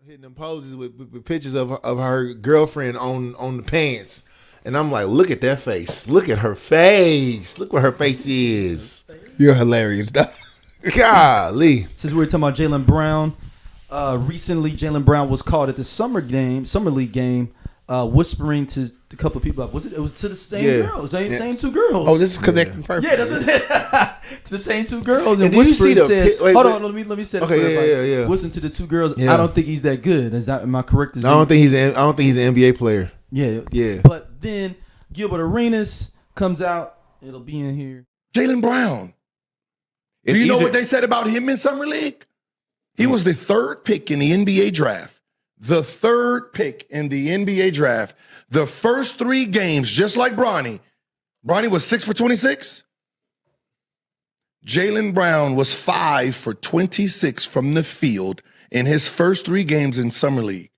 hitting them poses with pictures of her girlfriend on the pants. And I'm like, look at that face. Look at her face. Look what her face is. You're hilarious, dog. Golly. Since we were talking about Jaylen Brown, recently Jaylen Brown was caught at the summer league game, whispering to a couple of people. It was to the same girls, same two girls. Oh, this is connecting perfect. Yeah, that's it. To the same two girls, and did you see whispered says, wait, "Hold on, let me say it. Okay, yeah. Listen to the two girls. Yeah. I don't think he's that good. Am I correct? I don't think he's an NBA player. Yeah. But then Gilbert Arenas comes out. It'll be in here. Jaylen Brown. Do you know what they said about him in Summer League? He was the third pick in the NBA draft. The third pick in the NBA draft. The first 3 games, just like Bronny. Bronny was 6 for 26. Jaylen Brown was 5 for 26 from the field in his first 3 games in Summer League.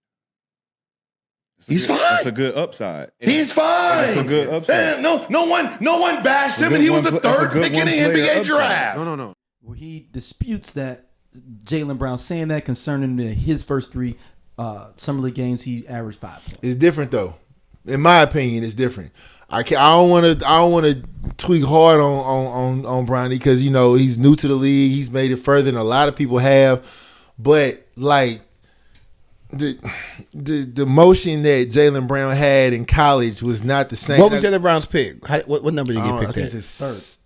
He's fine. That's a good upside. He's fine. That's a good upside. No one bashed him, and he was the third pick in the NBA draft. No. Where he disputes that Jaylen Brown saying that concerning his first 3 summer league games, he averaged 5 points. It's different though. In my opinion, it's different. I don't want to tweak hard on Bronny because he's new to the league. He's made it further than a lot of people have, but like the motion that Jaylen Brown had in college was not the same. What was Jaylen Brown's pick? What number did he get picked at?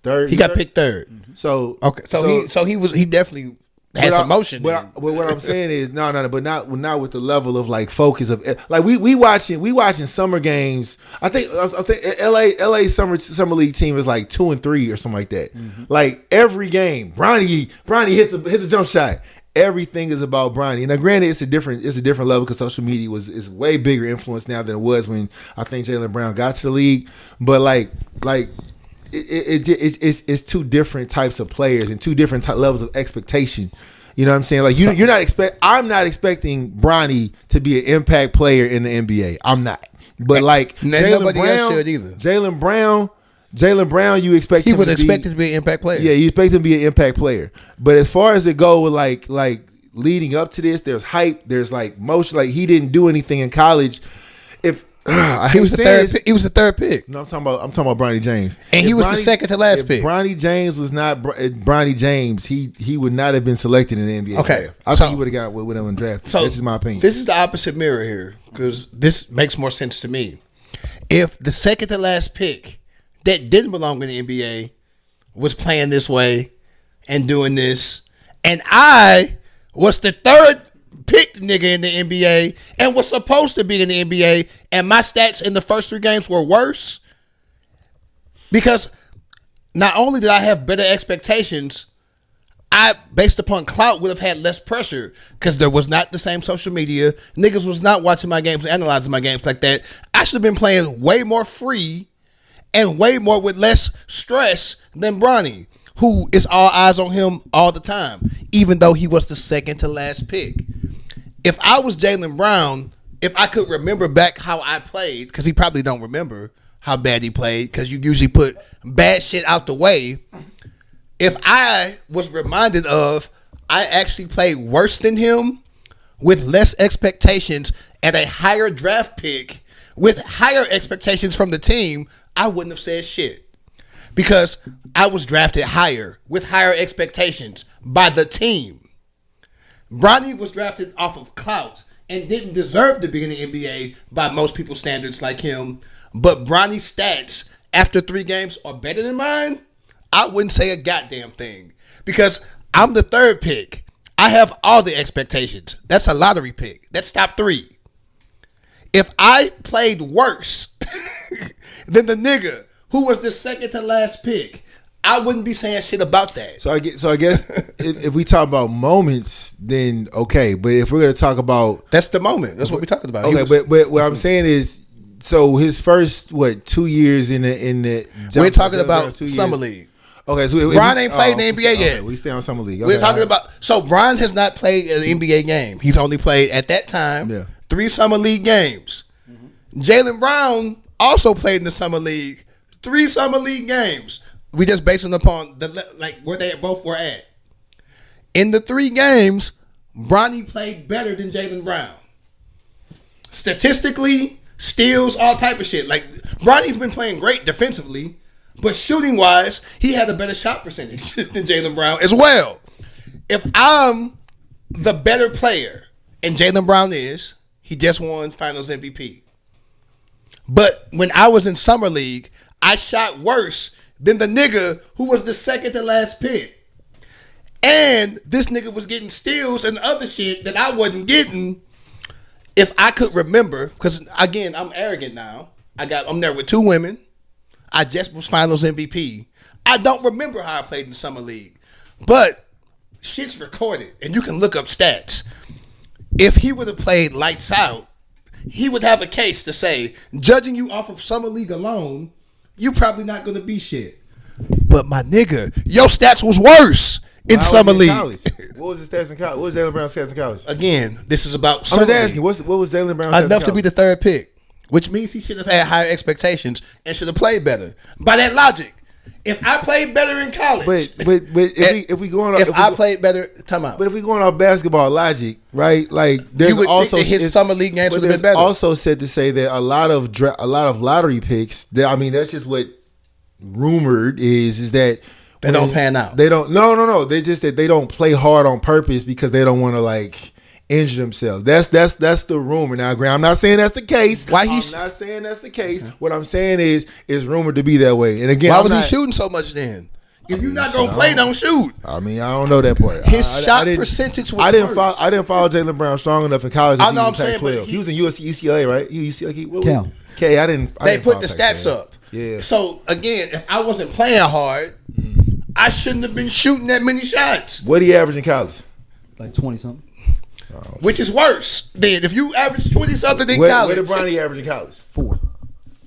Third. He got picked third. Mm-hmm. So he definitely had some motion. But what I'm saying is no, but not with the level of like focus of like we watching summer games. I think LA summer league team is like 2-3 or something like that. Mm-hmm. Like every game, Bronny hits a jump shot. Everything is about Bronny. Now, granted, it's a different level because social media is way bigger influence now than it was when I think Jaylen Brown got to the league. But it's 2 different types of players and 2 different levels of expectation. You know what I'm saying? Like I'm not expecting Bronny to be an impact player in the NBA. I'm not. But like Jaylen Brown, you expect him to be expected to be an impact player. Yeah, you expect him to be an impact player. But as far as it go with like leading up to this, there's hype, there's like motion. Like he didn't do anything in college. He was the third pick. No, I'm talking about Bronny James. And he was the second to last pick. Bronny James was not Bronny James. He would not have been selected in the NBA. Okay. I think he would have got with him in draft. So that's just my opinion. This is the opposite mirror here because this makes more sense to me. If the second to last pick that didn't belong in the NBA was playing this way and doing this, and I was the third picked nigga in the NBA and was supposed to be in the NBA, and my stats in the first 3 games were worse because not only did I have better expectations, I, based upon clout, would have had less pressure because there was not the same social media. Niggas was not watching my games, analyzing my games like that. I should have been playing way more free and way more with less stress than Bronny, who is all eyes on him all the time, even though he was the second to last pick. If I was Jaylen Brown, if I could remember back how I played, because he probably don't remember how bad he played, because you usually put bad shit out the way. If I was reminded of I actually played worse than him with less expectations at a higher draft pick with higher expectations from the team, I wouldn't have said shit because I was drafted higher with higher expectations by the team. Bronny was drafted off of clout and didn't deserve to be in the NBA by most people's standards like him. But Bronny's stats after 3 games are better than mine. I wouldn't say a goddamn thing because I'm the third pick. I have all the expectations. That's a lottery pick. That's top 3. If I played worse than the nigga who was the second to last pick, I wouldn't be saying shit about that. So I guess if we talk about moments, then okay. But if we're gonna talk about that's the moment. That's what we're talking about. Okay, but what I'm saying is, so his first 2 years in the we're talking about summer league. Okay, so Bron ain't played in the NBA yet. We stay on summer league. We're talking about so Bron has not played an NBA game. He's only played at that time 3 summer league games. Mm-hmm. Jaylen Brown also played in the summer league, 3 summer league games. We just basing upon where they both were at. In the 3 games, Bronny played better than Jaylen Brown. Statistically, steals, all type of shit. Like, Bronny's been playing great defensively, but shooting wise, he had a better shot percentage than Jaylen Brown as well. If I'm the better player, and Jaylen Brown is, he just won Finals MVP. But when I was in Summer League, I shot worse than the nigga who was the second to last pick. And this nigga was getting steals and other shit that I wasn't getting. If I could remember, because again, I'm arrogant now. I'm there with 2 women. I just was Finals MVP. I don't remember how I played in Summer League. But shit's recorded, and you can look up stats. If he would have played lights out, he would have a case to say, judging you off of Summer League alone, you probably not going to be shit. But my nigga, your stats was worse in Summer League. What was his stats in college? What was Jaylen Brown's stats in college? Again, this is about Summer League. I'm just asking, what was Jaylen Brown's stats in college? Enough to be the 3rd pick, which means he should have had higher expectations and should have played better. By that logic, if I played better in college, but if we going off, I played better, time out. But if we going off basketball logic, right? Like there's you would also think that his Summer League games would have been better. Also said to say that a lot of lottery picks. I mean, that's just what rumored is that they don't pan out. They don't. No. They just that they don't play hard on purpose because they don't want to like injure themselves. That's the rumor. Now, Graham, I'm not saying that's the case. I'm not saying that's the case. What I'm saying is rumored to be that way. And again, why was he shooting so much then? If you're not gonna play, don't shoot. I mean, I don't know that part. His shot percentage was. I didn't follow Jaylen Brown strong enough in college. I know what I'm saying, but he was in UCLA, right? UCLA. Cal. Okay, I didn't. They put the stats up. Yeah. So again, if I wasn't playing hard, I shouldn't have been shooting that many shots. What did he average in college? Like 20 something. Which is worse than if you average 20 something in college. What did Bronny average in college? 4.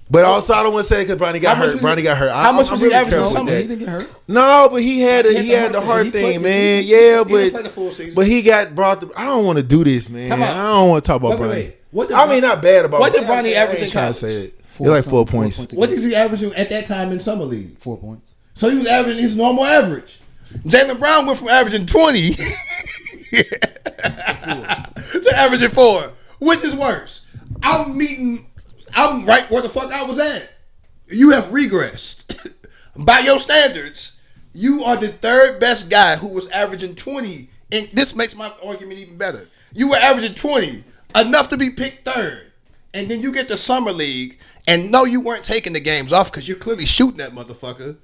But also, I don't want to say it because Bronny got hurt. Bronny got hurt. How much was he averaging in Summer? He didn't get hurt. No, but he had the heart thing, man. Yeah, but he got brought. I don't want to do this, man. I don't want to talk about Bronny. I mean, not bad about. What did Bronny average in college? It's like 4 points. What is he averaging at that time in Summer League? 4 points. So he was averaging his normal average. Jaylen Brown went from averaging 20 to averaging 4. Which is worse? I'm right where the fuck I was at. You have regressed. By your standards, you are the 3rd best guy who was averaging 20. And this makes my argument even better. You were averaging 20, enough to be picked 3rd. And then you get to Summer League, and no, you weren't taking the games off because you're clearly shooting that motherfucker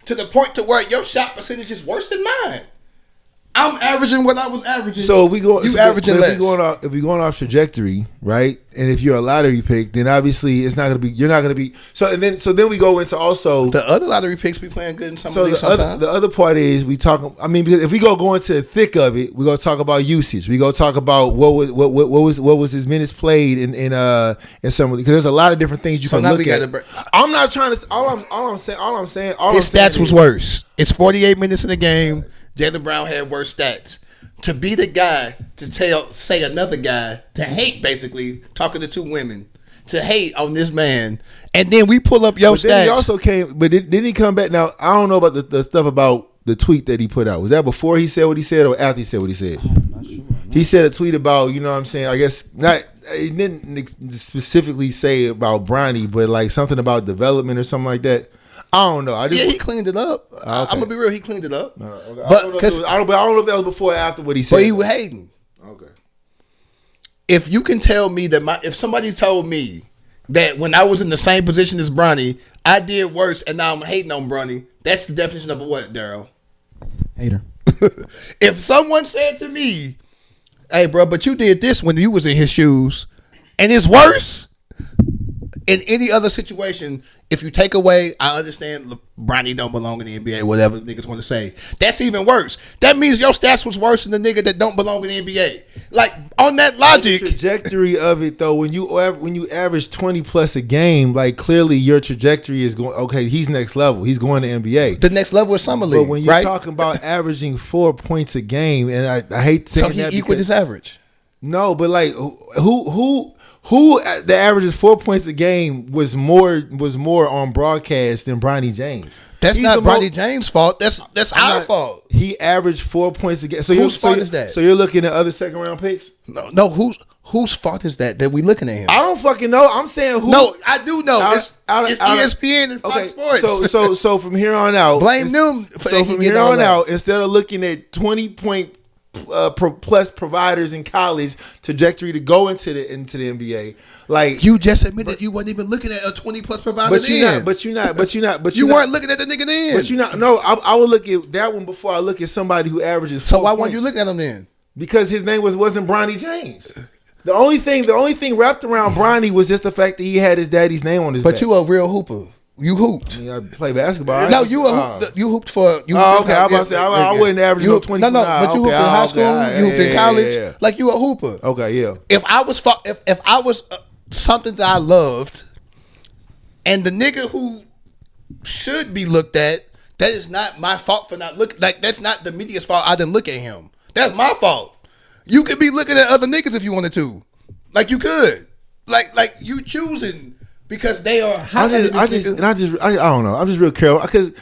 to the point to where your shot percentage is worse than mine. I'm averaging what I was averaging. So if we go, averaging less. If we going off trajectory, right? And if you're a lottery pick, then obviously it's not going to be. You're not going to be. So then we go into also the other lottery picks be playing good in some leagues sometimes. The other part is we talk. I mean, because if we go into the thick of it, we go talk about usage. We go talk about what was his minutes played in some, because there's a lot of different things you can look at. I'm not trying to. All I'm saying. His stats was worse. It's 48 minutes in the game. Jaylen Brown had worse stats. To be the guy to say another guy to hate, basically talking to 2 women, to hate on this man, and then we pull up your stats. Then he also came, but didn't he come back? Now I don't know about the stuff about the tweet that he put out. Was that before he said what he said or after he said what he said? I'm not sure. He said a tweet about, you know what I'm saying, I guess not. He didn't specifically say about Bronny, but like something about development or something like that. I don't know. He cleaned it up. Okay. I'm gonna be real. He cleaned it up. Okay. I don't know if that was before or after what he said. But he was hating. Okay. If you can tell me that if somebody told me that when I was in the same position as Bronny, I did worse, and now I'm hating on Bronny, that's the definition of a what, Daryl? Hater. If someone said to me, "Hey, bro, but you did this when you was in his shoes, and it's worse." In any other situation, if you take away, I understand Bronny don't belong in the NBA, whatever niggas want to say. That's even worse. That means your stats was worse than the nigga that don't belong in the NBA. Like, on that logic. The trajectory of it, though, when you average 20 plus a game, like, clearly your trajectory is going, okay, he's next level. He's going to NBA. The next level is Summer League, but when you're talking about averaging 4 points a game, and I hate saying that. So he equaled his average. No, but like, who that averages 4 points a game was more on broadcast than Bronny James. That's not Bronny James' fault. That's our fault. He averaged 4 points a game. So whose fault is that? So you're looking at other second round picks? No. Whose fault is that we looking at him? I don't fucking know. I'm saying who. No, I do know. It's ESPN and Fox Sports. So from here on out, blame them. So from here on out, instead of looking at 20-point plus providers in college trajectory to go into the NBA, like you just admitted you wasn't even looking at a 20+ provider. But you're not. You weren't looking at the nigga then. But you're not. No, I would look at that one before I look at somebody who averages. So why weren't you looking at him then? Because his name wasn't Bronny James. The only thing wrapped around Bronny was just the fact that he had his daddy's name on his back. But you a real hooper. You hooped. I mean, I play basketball. No, you hooped for. Okay. I was about to say I wouldn't average no 20. No, but you hooped in high school. You hooped in college. Yeah. Like you a hooper. Okay, yeah. If I was something that I loved, and the nigga who should be looked at, that is not my fault for not looking. Like that's not the media's fault. I didn't look at him. That's my fault. You could be looking at other niggas if you wanted to. Like you could. Like you choosing because they are hot. I don't know. I'm just real careful because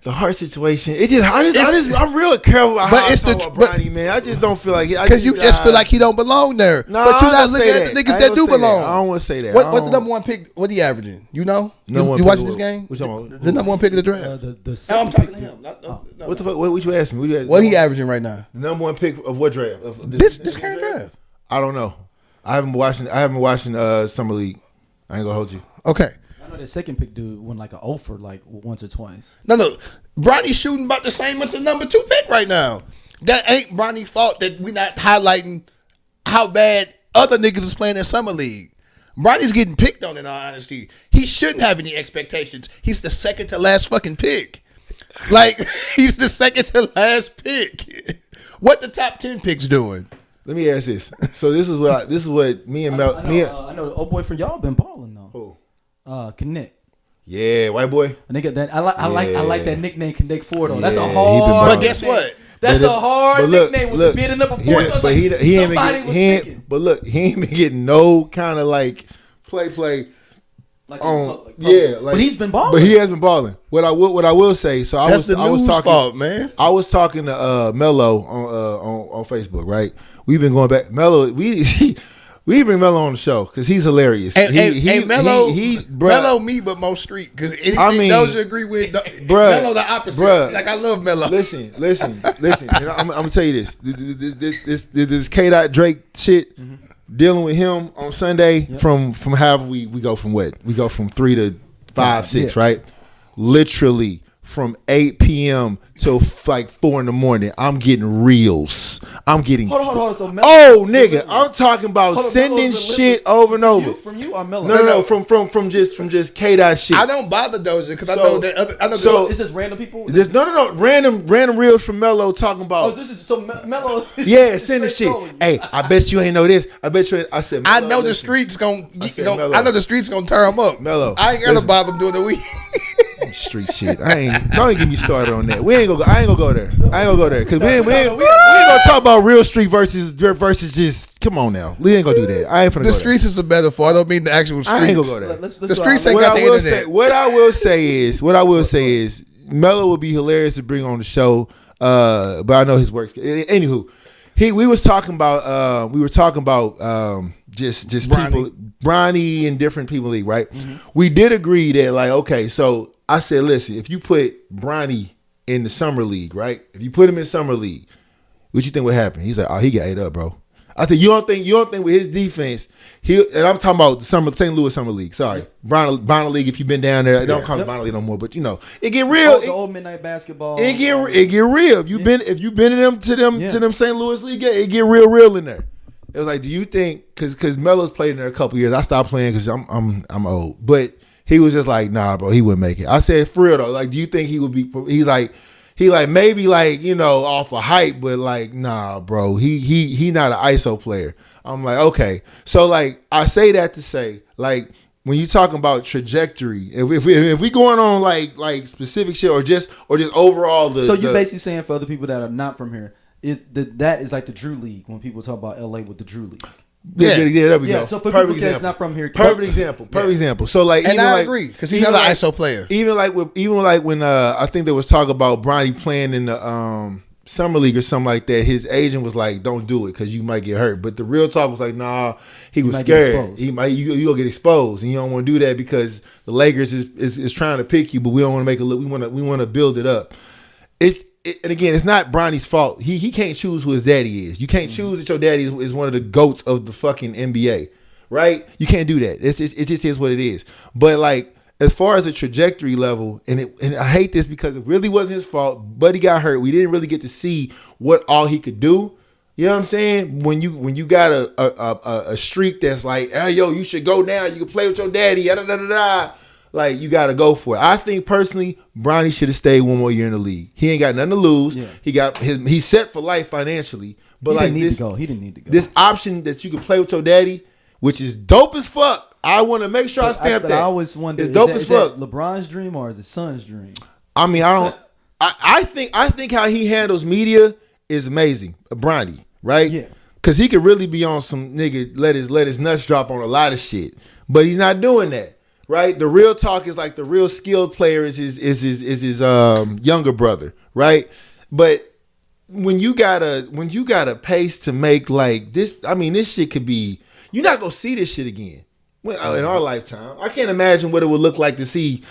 the heart situation. I'm real careful about how I talk about Bronny, man. I just don't feel like because you just feel like he don't belong there. No, but you're not looking at the niggas that do belong. I don't want to say that. What the number one pick? What he averaging? You know? You watching this game? The number one pick of the draft. I'm talking to him. What the fuck? What you asking me? What he averaging right now? The number one pick of what draft? This current draft. I don't know. I haven't watching Summer League. I ain't gonna hold you. Okay. I know that second pick dude went like an offer like once or twice. No. Bronny's shooting about the same as the number 2 pick right now. That ain't Bronny's fault that we not highlighting how bad other niggas is playing in Summer League. Bronny's getting picked on, in all honesty. He shouldn't have any expectations. He's the second to last fucking pick. Like, he's the second to last pick. What the top 10 picks doing? Let me ask this. So this is what me and Mel. I know the old boy from y'all been balling though. Who? Connect. Yeah, white boy. I think that I like that nickname Connect Ford though. That's a Yeah, hard. But guess what? That's a hard nickname with the bidding up a Ford. But he ain't been getting no kind of like play. Like but he's been balling. But he has been balling. What I will say. So I was talking, fault, man. I was talking to Mello on Facebook, right? We've been going back. Mello, we bring Mello on the show because he's hilarious. Mello me, but most street. Because those you agree with, Mello the opposite. Like I love Mello. Listen. And I'm gonna tell you this. This K. Drake shit. Mm-hmm. Dealing with him on Sunday from how we go from what? We go from 3 to 5, 6, right? Literally from 8 p.m. till like 4 in the morning. I'm getting reels. I'm getting. Hold on. So nigga, I'm talking about sending shit over and over. From you or Mello? No. From just K. Shit. I don't bother Doja because I know that. I know so is this random people? No. Random reels from Mello talking about. Oh, this is so Mello. Yeah, sending shit. Hey, I bet you ain't know this. I bet you. I said. Mello, I know the streets gonna. I know the streets gonna turn them up. Mello, I ain't gonna bother them during the week. Street shit. Don't get me started on that. I ain't gonna go there. Because we ain't gonna talk about real street versus just. Come on now, we ain't gonna do that. I ain't finna go there. The streets is a metaphor. I don't mean the actual streets. I ain't gonna go there. The streets ain't got the internet. What I will say is, Mello would be hilarious to bring on the show. But I know his work's. Anywho, we were talking about just Bronny. people, Bronny and different people in the league, right? Mm-hmm. We did agree that like, okay, so I said, listen, if you put Bronny in the summer league, right? If you put him in summer league, what you think would happen? He's like, oh, he got ate up, bro. I think you don't think with his defense, and I'm talking about the St. Louis Summer League. Sorry, Bronny League. If you've been down there, don't call it Bronny League no more. But it get real. The old midnight basketball. It get real. If you've been in to them St. Louis League, it get real in there. It was like, do you think because Melo's played in there a couple years? I stopped playing because I'm old, but he was just like, nah, bro, he wouldn't make it. I said, for real though, like, do you think he would be? He's like. He like maybe like off of hype, but like nah, bro. He not an ISO player. I'm like okay, so like I say that to say like when you talking about trajectory, if we going on like specific shit or just overall so you're basically saying for other people that are not from here, that is like the Drew League when people talk about LA with the Drew League. There we go. So for Perfect people that's not from here, Perfect example. So like, And even I like, agree because he's not an ISO player. Even like when I think there was talk about Bronny playing in the summer league or something like that, his agent was like, "Don't do it because you might get hurt." But the real talk was like, "Nah, he was scared. You gonna get exposed, and you don't want to do that because the Lakers is trying to pick you, but we don't want to make it look. We want to build it up." And again, it's not Bronny's fault. He can't choose who his daddy is. You can't choose that your daddy is one of the GOATs of the fucking NBA, right? You can't do that. It just is what it is. But like, as far as the trajectory level, and I hate this because it really wasn't his fault. Buddy got hurt. We didn't really get to see what all he could do. You know what I'm saying? When you got a streak that's like, hey, yo, you should go now. You can play with your daddy. Da, da, da, da. Like, you got to go for it. I think personally, Bronny should have stayed one more year in the league. He ain't got nothing to lose. Yeah. He's set for life financially. But he didn't need to go. This option that you can play with your daddy, which is dope as fuck. I want to make sure I stamp that. I always wonder, it's dope as fuck. LeBron's dream or is it son's dream? I mean, I think how he handles media is amazing. Bronny, right? Yeah. Because he could really be on some nigga let his nuts drop on a lot of shit, but he's not doing that. Right, the real talk is like the real skilled player is his younger brother, right? But when you got a pace to make like this, I mean, this shit could be. You're not gonna see this shit again in our lifetime. I can't imagine what it would look like to see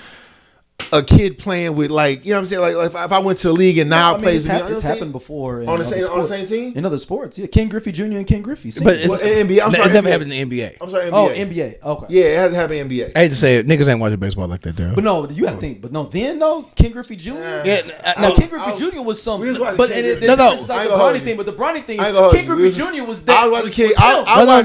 a kid playing with, like, you know what I'm saying, like if I went to the league and now plays. It's happened before on the same team in other sports. Yeah, Ken Griffey Jr. and Ken Griffey. But in NBA, I'm sorry, it never happened in the NBA. I'm sorry, NBA. Oh, NBA. Okay. Yeah, it hasn't happened in NBA. I hate to say it, niggas ain't watching baseball like that, though. But no, you got to think. But no, then though, Ken Griffey Jr. Ken Griffey Jr. was some. But it's like the Bronny thing. But the Bronny thing is Ken Griffey Jr. was that.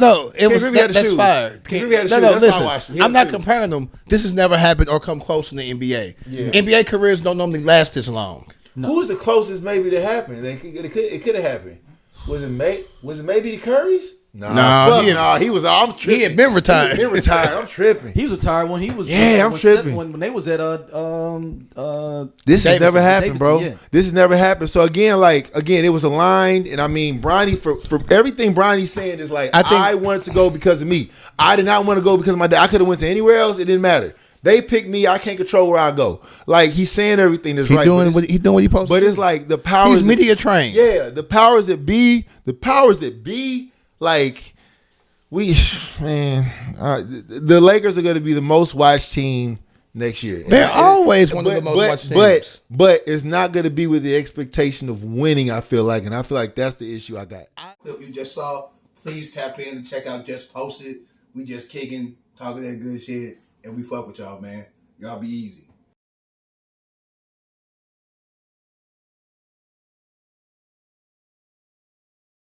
No. It was that's fire. No, listen. I'm not comparing them. This has never happened or come close in the NBA. NBA careers don't normally last this long. No. Who's the closest maybe to happen? It could have happened. Was it maybe the Currys? He was. I'm tripping. He had been retired. I'm tripping. He was retired when he was. I'm tripping. When they was at This has never happened, Davidson, bro. Yeah. This has never happened. So again, it was aligned, and I mean, Bronny for everything Bronny's saying is like, I wanted to go because of me. I did not want to go because of my dad. I could have went to anywhere else. It didn't matter. They picked me. I can't control where I go. Like, he's saying everything that's right. He's doing what he supposed to do. But it's like the powers. He's media trained. Yeah, the powers that be. Like, the Lakers are going to be the most watched team next year. They're always one of the most watched teams. But it's not going to be with the expectation of winning, I feel like. And I feel like that's the issue I got. Clip you just saw, please tap in and check out Just Posted. We just kicking, talking that good shit, and we fuck with y'all, man. Y'all be easy.